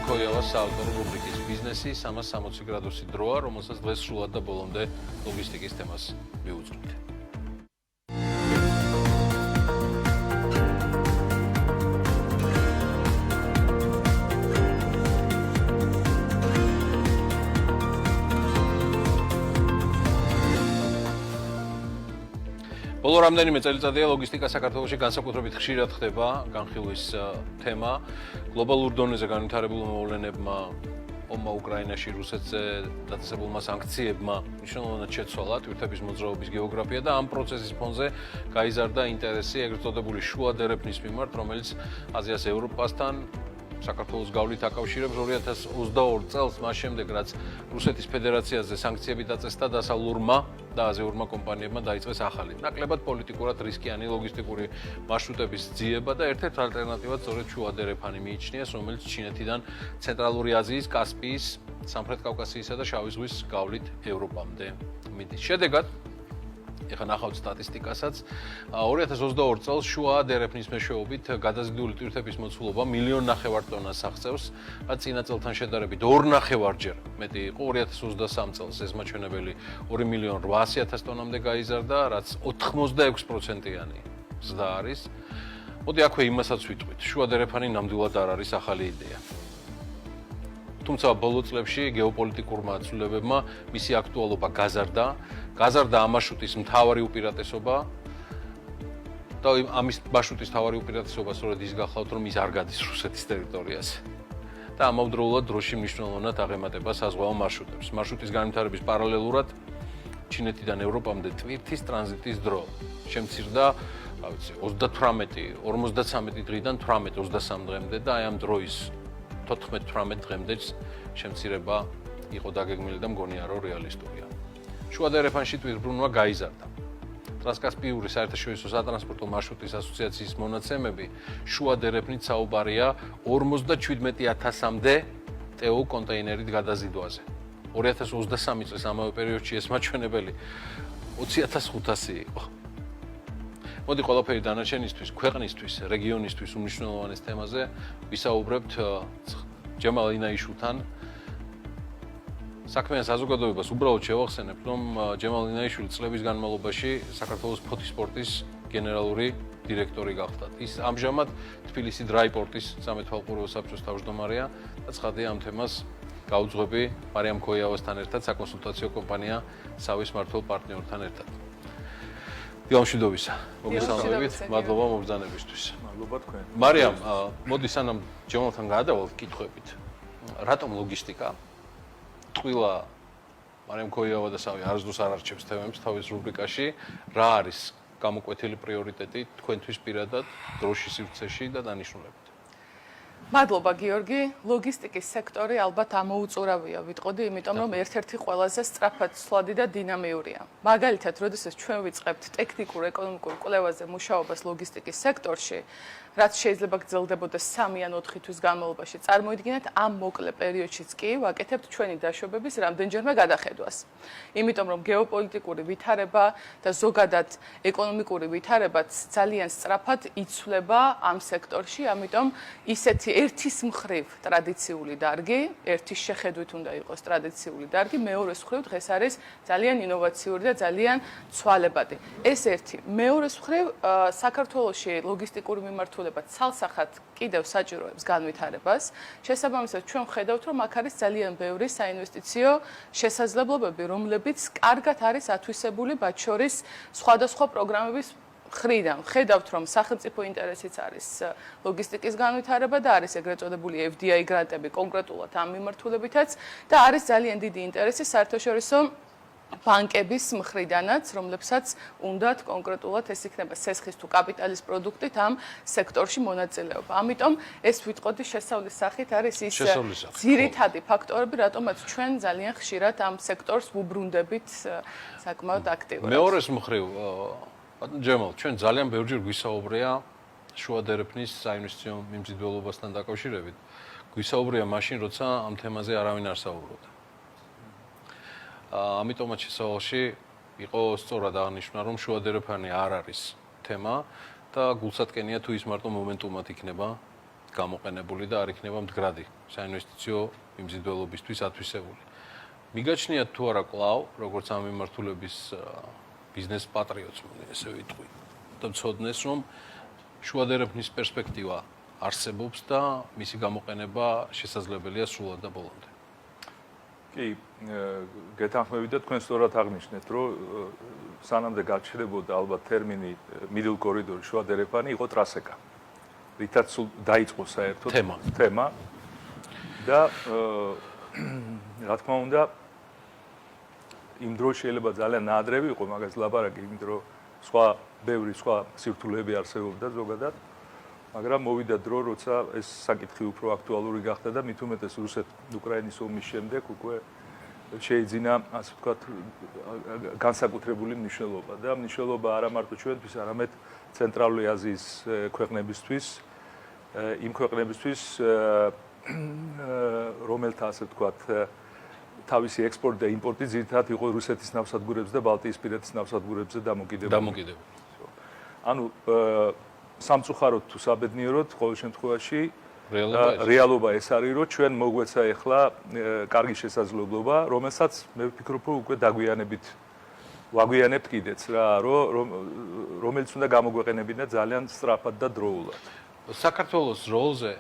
ქოიავას საავტორო რუბრიკის ბიზნესი 360 გრადუსი დროა, რომელსაც დღეს სრულად და ბოლომდე ლოგისტიკის თემას მივუძღვით. ბოლო რამდენიმე წელიწადია ლოგისტიკა საქართველოში განსაკუთრებით ხშირად ხდება განხილვის თემა. გლობალურ დონეზე განვითარებულ მოვლენებმა, ომმა უკრაინაში, რუსეთზე დაწესებულმა სანქციებმა მნიშვნელოვნად შეცვალა ტვირთების მოძრაობის გეოგრაფია და ამ პროცესის ფონზე გაიზარდა ინტერესი ეგრეთ წოდებული შუა დერეფნის მიმართ, რომელიც აზიას ევროპასთან საქართველოს გავლით აკავშირებს 2022 წელს, მას შემდეგ, რაც რუსეთის ფედერაციაზე სანქციები დაწესდა დასავლურმა და აზიურმა კომპანიებმა დაიწყეს ახალი, ნაკლებად პოლიტიკურად რისკიანი ლოგისტიკური მარშრუტების ძიება და ერთ-ერთ ალტერნატივად სწორედ შუა დერეფანი მიიჩნიეს, რომელიც ჩინეთიდან ცენტრალური აზიის, კასპიის, სამხრეთ კავკასიისა და შავი ზღვის გავლით ევროპამდე მიდის. შედეგად ეხლა ნახავთ სტატისტიკასაც 2022 წელს შუა დერეფნის მეშვეობით გადაზიდული ტვირთების მოცულობა 1,5 მილიონ ტონას აღწევს, რაც წინა წელთან შედარებით 2,5-ჯერ მეტი იყო. 2023 წელს ეს მაჩვენებელი 2,8 მილიონ ტონამდე გაიზარდა, რაც 86%-იანი ზრდა არის. მოდი აქვე იმასაც ვიტყვით, შუა დერეფანი ნამდვილად არ არის ახალი იდეა. თუმცა ბოლო წლებში გეოპოლიტიკურმა ცვლილებებმა მისი აქტუალობა გაზარდა ამ მარშრუტის მთავარი უპირატესობა და ამის მარშრუტის მთავარი უპირატესობა სწორედ ის გახლავთ, რომ ის არ გადის რუსეთის ტერიტორიაზე და ამავდროულად დროში მნიშვნელოვნად აღემატება საზღვაო მარშრუტებს. მარშრუტის განვითარების პარალელურად ჩინეთიდან ევროპამდე ტვირთის ტრანზიტის დრო შემცირდა 53 დღიდან 18-23 დღემდე და აი ამ დროის 14-18 დღემდეც შემცირება იყო დაგეგმილი და მგონია რომ რეალისტურია. შუა დერეფანში ტვირთბრუნვა გაიზარდა. ტრანსკასპიური საერთაშორისო სატრანსპორტო მარშრუტის ასოციაციის მონაცემები შუა დერეფნით საუბარია 57,000-მდე TEU კონტეინერით გადაზიდვაზე. 2023 წლის ამავე პერიოდში ეს მაჩვენებელი 20,500 იყო. მოდი ყველაფერი დანარჩენისთვის, ქვეყნისთვის, რეგიონისთვის უმნიშვნელოვანეს თემაზე ვისაუბრებთ ჯემალ ინაიშვილთან. საქმიან საზოგადოებას უბრალოდ შევახსენებთ, რომ ჯემალ ინაიშვილი წლების განმავლობაში საქართველოს ფოთისპორტის გენერალური დირექტორი გახლდათ. ის ამჟამად თბილისი დრაიპორტის სამეთვალყურეო საბჭოს თავმჯდომარეა და ცხადია ამ თემას გაუძღვები მარიამ ქოიავასთან ერთად, საკონსულტაციო კომპანია სავის მმართველ პარტნიორთან ერთად. მშვიდობისა, მოგესალმებით, მადლობა მობრძანებისთვის. მადლობა თქვენ. მარიამ, მოდი სანამ ჯემალთან გადავალთ კითხვებით. რატომ ლოგისტიკა? ტყუილა მარიამ ქოიავა და სავი არასდროს არ არჩევს თემებს თავის რუბრიკაში. რა არის გამოკვეთილი პრიორიტეტი თქვენთვის პირადად დროში სივრცეში და დანიშნულებით? მადლობა გიორგი, ლოგისტიკის სექტორი ალბათ ამოუწურავია ვიტყოდი, იმიტომ რომ ერთ-ერთი ყველაზე სწრაფად ცვლადი და დინამიურია. მაგალითად, როდესაც ჩვენ ვიწყებთ ტექნიკურ ეკონომიკურ კვლევაზე მუშაობას ლოგისტიკის სექტორში, რაც შეიძლება გრძელდებოდეს 3 ან 4 თვის განმავლობაში, წარმოიდგინეთ ამ მოკლე პერიოდშიც კი ვაკეთებთ ჩვენი დაშვებების რამდენჯერმე გადახედვას. იმიტომ რომ გეოპოლიტიკური ვითარება და ზოგადად ეკონომიკური ვითარებაც ძალიან სწრაფად იცვლება ამ სექტორში, ამიტომ ისეთი ერთის მხრივ ტრადიციული დარგი, ერთის შეხედვით უნდა იყოს ტრადიციული დარგი, მეორეს მხრივ დღეს არის ძალიან ინოვაციური და ძალიან ცვალებადი. ეს ერთი. მეორეს მხრივ საქართველოში ლოგისტიკური მიმართულება ცალსახად კიდევ საჭიროებს განვითარებას. შესაბამისად, ჩვენ ვხედავთ, რომ აქ არის ძალიან ბევრი საინვესტიციო შესაძლებლობები, რომლებიც კარგად არის ათვისებული მათ შორის სხვადასხვა პროგრამების ხრიდან. ხედავთ, რომ სახელმწიფო ინტერესიც არის ლოგისტიკის განვითარება და არის ეგრეთ წოდებული FDI გრანტები კონკრეტულად ამ მიმართულებითაც და არის ძალიან დიდი ინტერესი საერთაშორისო ბანკების მხრიდანაც, რომლებსაც უნდათ კონკრეტულად ეს იქნება სესხის თუ კაპიტალის პროდუქტით ამ სექტორში მონაწილეობა. ამიტომ ეს ვიტყოდი შესავლის სახით არის ის ძირითადი ფაქტორები, რატომაც ჩვენ ძალიან ხშირად ამ სექტორს ვუბრუნდებით საკმაოდ აქტიურად. მეორეს მხრივ ჯემალ, ჩვენ ძალიან ბევრჯერ გვისაუბრია შუა დერეფნის საინვესტიციო მიმზიდველობასთან დაკავშირებით. გვისაუბრია მაშინ, როცა ამ თემაზე არავინ არ საუბრობდა. ამიტომაც შესავალში იყო სწორად აღნიშნა, რომ შუა დერეფანი არ არის თემა და გულსატკენია თუ ის მარტო მომენტუმად იქნება გამოყენებული და არ იქნება მდგრადი საინვესტიციო მიმზიდველობისთვის ათვისებული. მიგაჩნიათ თუ არა კვლავ, როგორც ამ მიმართულების ბიზნეს პატრიოტს მოდე ესე ვიტყვი და მცოდნეს, რომ შუადერეფნის პერსპექტივა არსებობს და მისი გამოყენება შესაძლებელია სრულად და ბოლომდე. კი, გეთანხმებით და თქვენ სწორად აღნიშნეთ, რომ სანამდე გაჩნდებოდა ალბათ ტერმინი middle corridor შუადერეფანი იყო ტრასეკა. რითაც სულ დაიწყო საერთოდ თემა და რა თქმა უნდა იმ დროს შეიძლება ძალიან ნაადრევი იყო მაგას ლაპარაკი, იმიტომ რომ ბევრი სხვა სირთულეები არსებობდა ზოგადად, მაგრამ მოვიდა დრო, როცა ეს საკითხი უფრო აქტუალური გახდა და მით უმეტეს რუსეთ-უკრაინის ომის შემდეგ უკვე შეიძინა, ასე ვთქვათ, განსაკუთრებული მნიშვნელობა და მნიშვნელობა არა მარტო ჩვენთვის, არამედ ცენტრალური აზიის ქვეყნებისთვის, იმ ქვეყნებისთვის, რომელთა, ასე ვთქვათ, თავისი ექსპორტი და იმპორტი ძირითადად იყო რუსეთის ნავსადგურებზე და ბალტიისპირეთის ნავსადგურებზე დამოკიდებული. ანუ სამწუხაროდ თუ საბედნიეროდ, ყოველ შემთხვევაში რეალობა ეს არის, რომ ჩვენ მოგვეცა ახლა კარგი შესაძლებლობა, რომელსაც მე ვფიქრობ, რომ უკვე ვაგვიანებთ კიდეც რა, რომელიც უნდა გამოგვეყენებინა ძალიან სწრაფად და დროულად. საქართველოს როლზე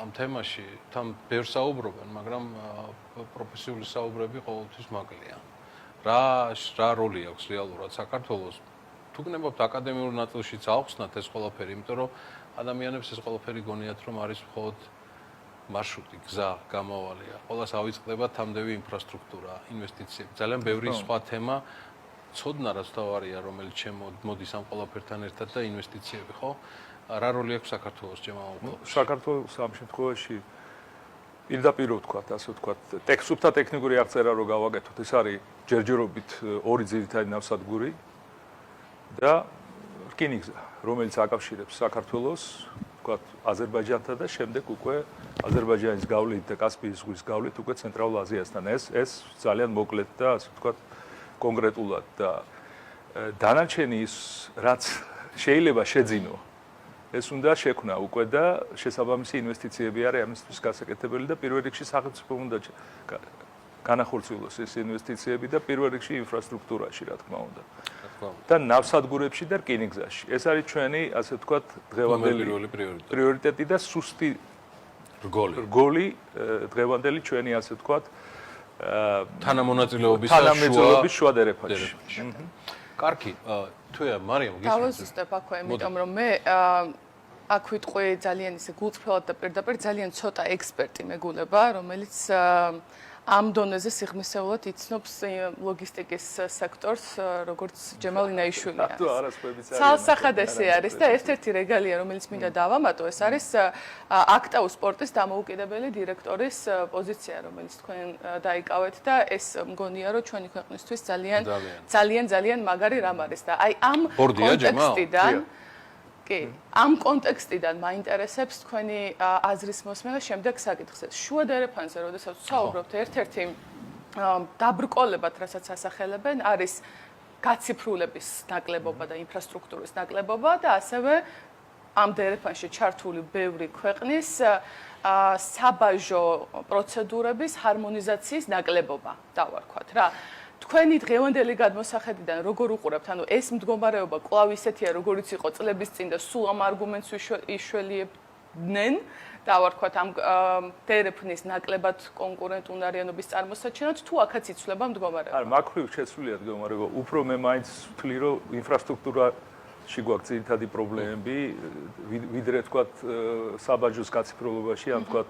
ამ თემაში თან ბევრ საუბრობენ, მაგრამ პროფესიული საუბრები ყოველთვის მაკლია. რა როლი აქვს რეალურად საქართველოს? თუ გნებობთ აკადემიურ ნაწილშიც ავხსნათ ეს ყველაფერი, იმიტომ რომ ადამიანებს ეს ყველაფერი გონიათ, რომ არის მხოლოდ მარშრუტი, გზა, გამავალია. ყველას ავიწყდება თამდევი ინფრასტრუქტურა, ინვესტიციები. ძალიან ბევრი სხვა თემა ცოდნა რაც თავარია, რომელიც შემოდის ამ ყველაფერთან ერთად და ინვესტიციები, ხო? რა როლი აქვს საქართველოს ჯემავალ? საქართველოს ამ შემთხვევაში პირდაპირ ვთქვათ, ასე ვთქვათ, სუფთა ტექნიკური აღწერა რო გავაკეთოთ, ეს არის ჯერჯერობით ორი ძირითადი ნავსადგური და რკინიგზა, რომელიც აკავშირებს საქართველოს, ვთქვათ, აზერბაიჯანთან და შემდეგ უკვე აზერბაიჯანის გავლით და კასპიის ზღვის გავლით უკვე ცენტრალურ აზიასთან. ეს ძალიან მოკლედ და ასე ვთქვათ, კონკრეტულად და დანარჩენი ის რაც შეიძლება შეძინო ეს უნდა შექმნა უკვე და შესაბამისი ინვესტიციები არის ამისთვის გასაკეთებელი და პირველ რიგში სახელმწიფო უნდა განახორციელოს ეს ინვესტიციები და პირველ რიგში ინფრასტრუქტურაში, რა თქმა უნდა. და ნავსადგურებში და რკინიგზაში. ეს არის ჩვენი, ასე ვთქვათ, დღევანდელი პრიორიტეტი და სუსტი რგოლი დღევანდელი ჩვენი, ასე ვთქვათ, თანამონაწილეობის შუადერეფანში. კარგი, თუია, მარიამ, გისმენთ. დავაზუსტებ აქვე, იმიტომ რომ მე აქ ვიტყვი ძალიან ისე გულწრფელად და პირდაპირ ძალიან ცოტა ექსპერტი მეგულება, რომელიც ამ დონეზე სიღრმისეულად იცნობს ლოგისტიკის სექტორს, როგორც ჯემალ ინაიშვილია. ცალსახად ესე არის და ერთ-ერთი რეგალია, რომელიც მინდა დავამატო, ეს არის აქტაუ სპორტის დამოუკიდებელი დირექტორის პოზიცია, რომელიც თქვენ დაიკავეთ და ეს მგონია, რომ ჩვენი ქვეყნისთვის ძალიან მაგარი რამ არის და აი ამ კონტექსტიდან კი, ამ კონტექსტიდან მაინტერესებს თქვენი აზრის მოსმენა შემდეგ საკითხზე. შუადერეფანზე, როდესაც ვსაუბრობთ, ერთ-ერთი დაბრკოლებად, რასაც ასახელებენ, არის გაციფრულების ნაკლებობა და ინფრასტრუქტურის ნაკლებობა და ასევე ამ დერეფანში ჩართული ბევრი ქვეყნის საბაჟო პროცედურების ჰარმონიზაციის ნაკლებობა, დავარქვათ რა. თქვენი დღევანდელი გადმოსახედიდან როგორ უყურებთ? ანუ ეს მდგომარეობა კვლავ ისეთია, როგორიც იყო წლების წინ და სულ ამ არგუმენტს იშველიებდნენ, დავარქვათ ამ დერეფნის ნაკლებად კონკურენტუნარიანობის წარმოსაჩენად, თუ აქაც იცვლება მდგომარეობა? არა, მაქრივ შეცვლილია მდგომარეობა. უფრო მე მაინც ვთვლი, რომ ინფრასტრუქტურაში გვაქვს ძირითადი პრობლემები, ვიდრე თქვათ საბაჟოს გაციფრულებაში, ან თქვათ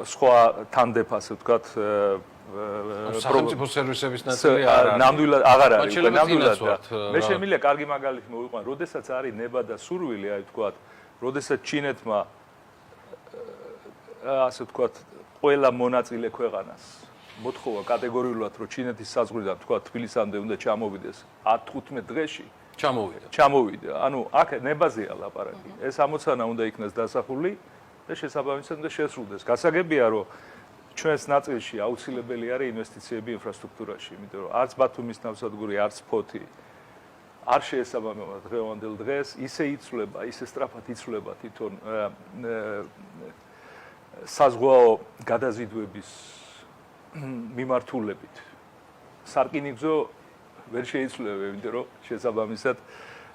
სხვა თანდებ, ასე ვთქვათ, სახელმწიფო სერვისების ნაწილი არ არის. ნამდვილად აღარ არის, ნამდვილად. მე შემიძლია კარგი მაგალითი მოვიყვანო, როდესაც არის ნება და სურვილი, აი ვთქვათ, როდესაც ჩინეთმა ასე ვთქვათ, ყველა მონაწილე ქვეყანას მოთხოვა კატეგორიულად, რომ ჩინეთის საზღვრიდან ვთქვათ, თბილისამდე უნდა ჩამოვიდეს 10-15 დღეში. ჩამოვიდა. ანუ აქ ნებაზეა ლაპარაკი. ეს ამოცანა უნდა იქნას დასახული და შესაბამისად უნდა შესრულდეს. გასაგებია, რომ ჩვენს ნაწილში აუცილებელი არის ინვესტიციები ინფრასტრუქტურაში, იმიტომ რომ არც ბათუმის ნავსადგური, არც ფოთი, არ შეესაბამება დღევანდელ დღეს, ისე იცვლება, ისე სწრაფად იცვლება თვითონ საზღვაო გადაზიდვების მიმართულებით. სარკინიგზო ვერ შეიცვლება, იმიტომ რომ შესაბამისად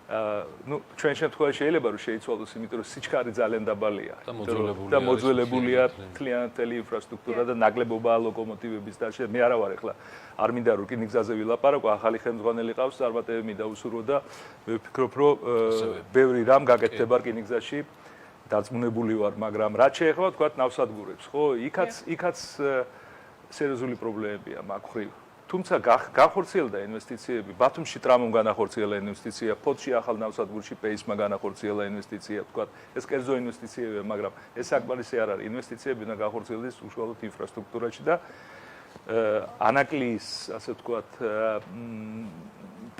ჩვენ შემთხვევაში შეიძლება რომ შეიცვალოს, იმიტომ რომ სიჩქარე ძალიან დაბალია და მოძველებულია მთლიანად ინფრასტრუქტურა და ნაკლებობაა ლოკომოტივების და მე არა ვარ ახლა არ მინდა რომ რკინიგზაზე ვილაპარაკო, ახალი ხელმძღვანელი ყავს, წარმატებები მინდა უსურვო და მე ვფიქრობ რომ ბევრი რამ გაკეთდება რკინიგზაში, დარწმუნებული ვარ, მაგრამ რაც შეეხება თქვა ნავსადგურებს, ხო, იქაც სერიოზული პრობლემებია მაგ ხრივ. თუმცა განხორციელდა ინვესტიციები, ბათუმში ტრამომ განახორციელა ინვესტიცია, ფოთში ახალ ნავსადგურში პეისმა განახორციელა ინვესტიცია, თქვა ეს კერძო ინვესტიციებია, მაგრამ ეს საკმარისი არ არის. ინვესტიციები უნდა განხორციელდეს უშუალოდ ინფრასტრუქტურაში და ანაკლიის, ასე ვთქვათ,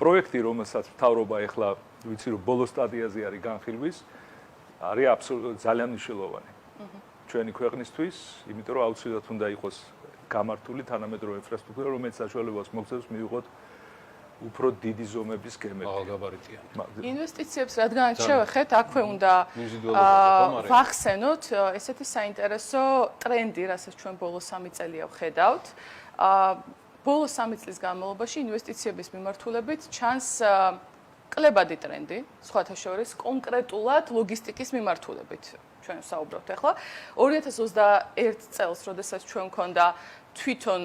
პროექტი, რომელსაც მთავრობა ეხლა ვიცი რომ ბოლო სტადიაზე არის განხილვის, არის აბსოლუტურად ძალიან მნიშვნელოვანი ჩვენი ქვეყნისთვის, იმიტომ რომ აუცილებლად უნდა იყოს გამართული თანამედროვე ინფრასტრუქტურა, რომელიც საშუალებას მოგცემს მივიღოთ უფრო დიდი ზომების გემები. აღგაბარიტიანი. ინვესტიციებს რადგან შევეხეთ, აქვე უნდა ვახსენოთ ესეთი საინტერესო ტრენდი, რასაც ჩვენ ბოლო 3 წელია ვხედავთ. ბოლო 3 წლის განმავლობაში ინვესტიციების მიმართულებით ჩანს კლებადი ტრენდი, სხვათა შორის კონკრეტულად ლოგისტიკის მიმართულებით. ჩვენ საუბრობთ ახლა 2021 წელს, როდესაც ჩვენ მქონდა თვითონ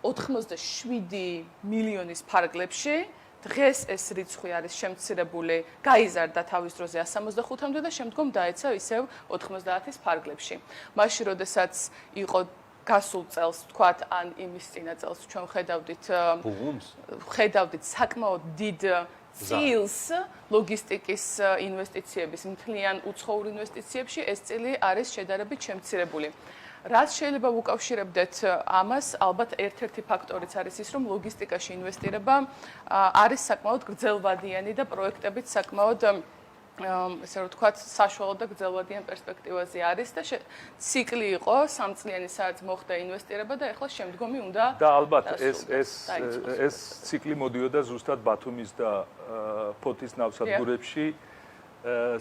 87 მილიონის ფარგლებში, დღეს ეს რიცხვი არის შემცირებული, გაიზარდა თავის დროზე 165-მდე და შემდგომ დაეცა ისევ 90-ის ფარგლებში. მაშინ, როდესაც იყო გასულ წელს, თქვათ, ან იმის წინა წელს ჩვენ ხედავდით საკმაოდ დიდ წილს ლოგისტიკის ინვესტიციების, მთლიან უცხოურ ინვესტიციებში ეს წილი არის შედარებით შემცირებული. რაც შეიძლება ვუკავშირებდეთ ამას, ალბათ ერთ-ერთი ფაქტორიც არის ის, რომ ლოგისტიკაში ინვესტირება არის საკმაოდ გრძელვადიანი და პროექტებით საკმაოდ ესე რომ ვთქვათ, საშუალო და გრძელვადიან პერსპექტივაზე არის და ციკლი იყო 3 წლიანი სადაც მოხდა ინვესტირება და ეხლა შემდგომი უნდა და ალბათ ეს ციკლი მოდიოდა ზუსტად ბათუმის და ფოთის ნავსადგურებში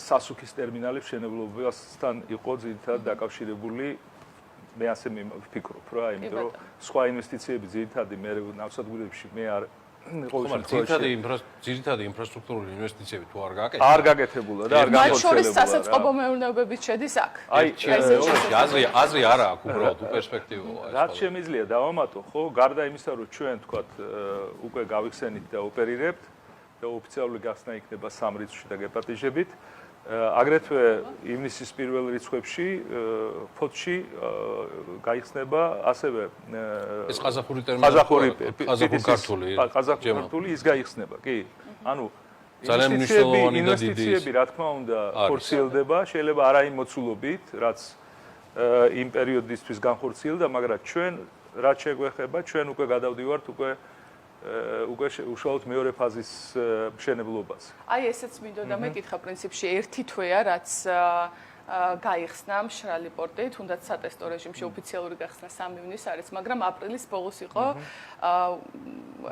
სასუქის ტერმინალის მშენებლობასთან იყო ძირითადად დაკავშირებული. მე ასე ვფიქრობ რა, იმიტომ რომ სხვა ინვესტიციები ძირითადად მე ნავსადგურებში მე არ ძირითადი ინფრასტრუქტურული ინვესტიციები თუ არ გაკეთებულა და არ განხორციელებულა. მათ შორის სასაწყობო მეურნეობებიც შედის აქ. აზრი არა აქვს უბრალოდ პერსპექტივაა. რაც შემიძლია დავამატო, ხო, გარდა იმისა, რომ ჩვენ თქვათ უკვე გავიხსენით და ოპერირებთ და ოფიციალური გახსნა იქნება 3 რიცხვში და გეპატიჟებით. აგრეთვე ივნისის პირველ რიცხვებში ფოთში გაიხსნება ასევე ეს ყაზახური ტერმინალი ყაზახური ის გაიხსნება, კი. ანუ ძალიან მნიშვნელოვანი და დიდი ინვესტიციები, რა თქმა უნდა, ხორციელდება, შეიძლება არა იმ მოცულობით, რაც იმ პერიოდისთვის განხორციელდა, მაგრამ ჩვენ რაც შეგვეხება, ჩვენ უკვე გადავდივართ უკვე უშუალოდ მეორე ფაზის მშენებლობაზე. აი ესეც მინდოდა მეკითხა პრინციპში ერთი თვეა, რაც გაიხსნა მშრალი პორტი, თუნდაც სატესტო რეჟიმში ოფიციალური გახსნა 3 ივნის არის, მაგრამ აპრილის ბოლოს იყო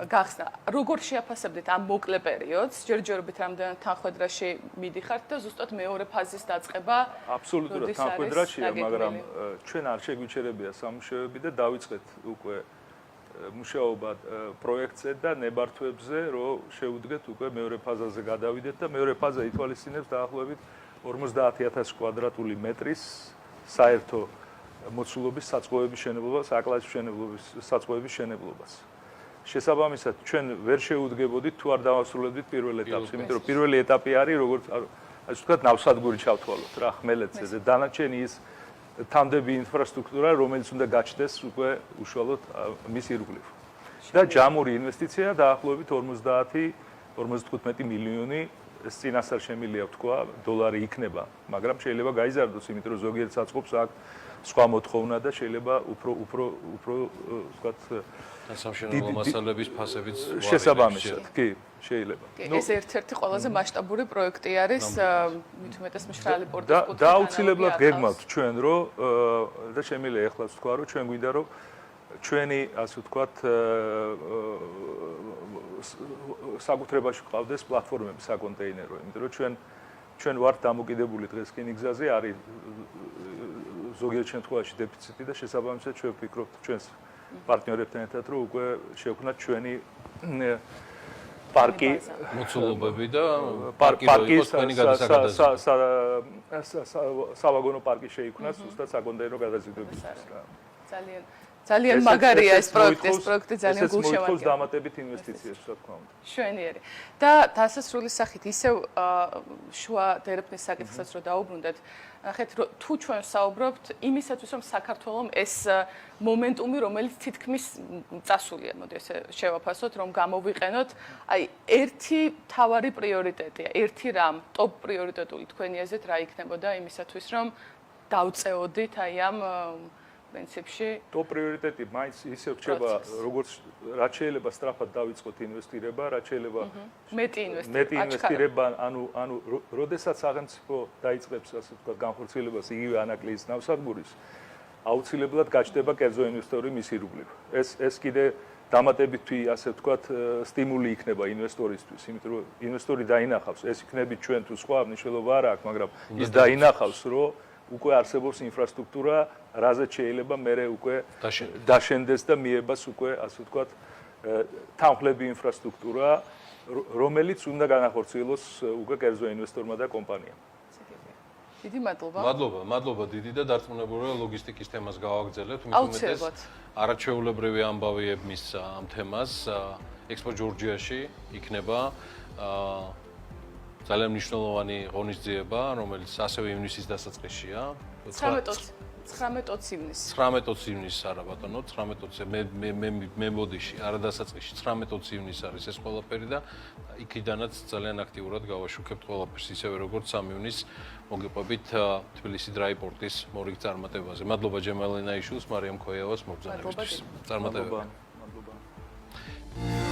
გახსნა. როგორ შეაფასებდით ამ მოკლე პერიოდს? ჯერჯერობით რამდენად თანხმედრაში მიდიხართ და ზუსტად მეორე ფაზის დაწყება? აბსოლუტურად თანხმედრაშია, მაგრამ ჩვენ არ შეგვიჩერებია სამუშაოები და დავიწყეთ უკვე მუშაობა პროექტზე და ნებართვებზე, რომ შეუდგეთ უკვე მეორე ფაზაზე გადავიდეთ და მეორე ფაზა ითვალისწინებს დაახლოებით 50000 კვადრატული მეტრის საერთო მოცულობის საწყობების შენებლობას, აკლასის შენებლობის საწყობების შენებლობას. შესაბამისად, ჩვენ ვერ შეუდგებოდით თუ არ დავასრულებდით პირველ ეტაპს, იმიტომ რომ პირველი ეტაპი არის როგორც ასე ვთქვათ, ნავსადგური ჩავთვალოთ რა, ხმელეთზე და დანარჩენი ის თამდები ინფრასტრუქტურა, რომელიც უნდა გაჩნდეს უკვე უშუალოდ მის ირგვლივ. და ჯამური ინვესტიცია დაახლოებით 50-55 მილიონი ეს წინასწარ შემილია ვთქვა, დოლარი იქნება, მაგრამ შეიძლება გაიზარდოს, იმიტომ რომ ზოგიერთ საწყობს აქ სხვა მოთხოვნა და შეიძლება უფრო ვთქვათ სამშენებლო მასალების ფასებიც შესაბამისად, კი, შეიძლება. ეს ერთ-ერთი ყველაზე მასშტაბური პროექტი არის, მით უმეტეს მშრალი პორტის კუთხით. და აუცილებლად გეგმავთ ჩვენ, რომ და შემიძლია ეხლაც ვთქვა, რომ ჩვენ გვინდა რომ ჩვენი, ასე ვთქვათ, საკუთრებაში ყავდეს პლატფორმები საკონტეინერო, იმიტომ რომ ჩვენ ვართ დამოკიდებული დღეს რკინიგზაზე, არის ზოგიერთ შემთხვევაში დეფიციტი და შესაბამისად ჩვენ ვფიქრობთ ჩვენს პარტნიორებთან ერთად, რომ უკვე შევქმნათ ჩვენი პარკი მოცულობები და პარკი იყოს თქვენი გადასახადაზე. სავაგონო პარკი შეიქმნას ზუსტად საკონტეინერო გადაზიდვებისთვის. ძალიან მაგარია ეს პროექტი ძალიან გულშემატკივარი. მოითხოვს დამატებით ინვესტიციებს, რა თქმა უნდა. შვენიერი. და დასასრულის სახით ისევ შუა დერეფნის საკითხსაც რო დაუბრუნდეთ, ნახეთ თუ ჩვენ საუბრობთ იმისათვის რომ საქართველოს ეს მომენტუმი რომელიც თითქმის წასულია, მოდი ესე შევაფასოთ რომ გამოვიყენოთ, აი ერთი თავარი პრიორიტეტია, ერთი რამ ტოპ პრიორიტეტული თქვენი აზრით რა იქნებოდა იმისათვის რომ დავწეოდით აი ამ პრინციპში ტოპ პრიორიტეტი მაინც ისე რჩება როგორც რაც შეიძლება სწრაფად დავიწყოთ ინვესტირება, რაც შეიძლება მეტი ინვესტირება, ანუ როდესაც სახელმწიფო დაიწყებს ასე ვთქვათ განხორციელებას იგივე ანაკლიის ნავსადგურის, აუცილებლად გაჩნდება კერძო ინვესტორი მისი ირგვლივ. ეს კიდე დამატებითი ასე ვთქვათ სტიმული იქნება ინვესტორისთვის, იმიტომ რომ ინვესტორი დაინახავს, ეს იქნებით ჩვენ თუ სხვა მნიშვნელობა არ აქვს, მაგრამ ის დაინახავს, რომ უკვე არსებობს ინფრასტრუქტურა, რაზეც შეიძლება მერე უკვე დაშენდეს და მიებას უკვე ასე ვთქვათ თანხლები ინფრასტრუქტურა, რომელიც უნდა განახორციელოს უკვე კერძო ინვესტორმა და კომპანიამ. დიდი მადლობა. მადლობა დიდი და დარწმუნებულია ლოგისტიკის თემას გავაგრძელებთ, მithumetes არაჩვეულებრივი ამბავი ებმის ამ თემას ექსპო ჯორჯიაში იქნება ძალიან მნიშვნელოვანი ღონისძიება, რომელიც ასევე ივნისის დასაწყისშია. 19 ივნის. 19 ივნის არა ბატონო, 19 მე მოდიში, არა დასაწყისში, 19 ივნის არის ეს ყველაფერი და იქიდანაც ძალიან აქტიურად გავაშუქებთ ყველაფერს, ისევე როგორც 3 ივნის მოგიყვებით თბილისი დრაიპორტის მორიგ წარმატებაზე. მადლობა ჯემალენა იშვილს, მარიამ ქოიავას მოგზაურობისთვის. წარმატებები. მადლობა.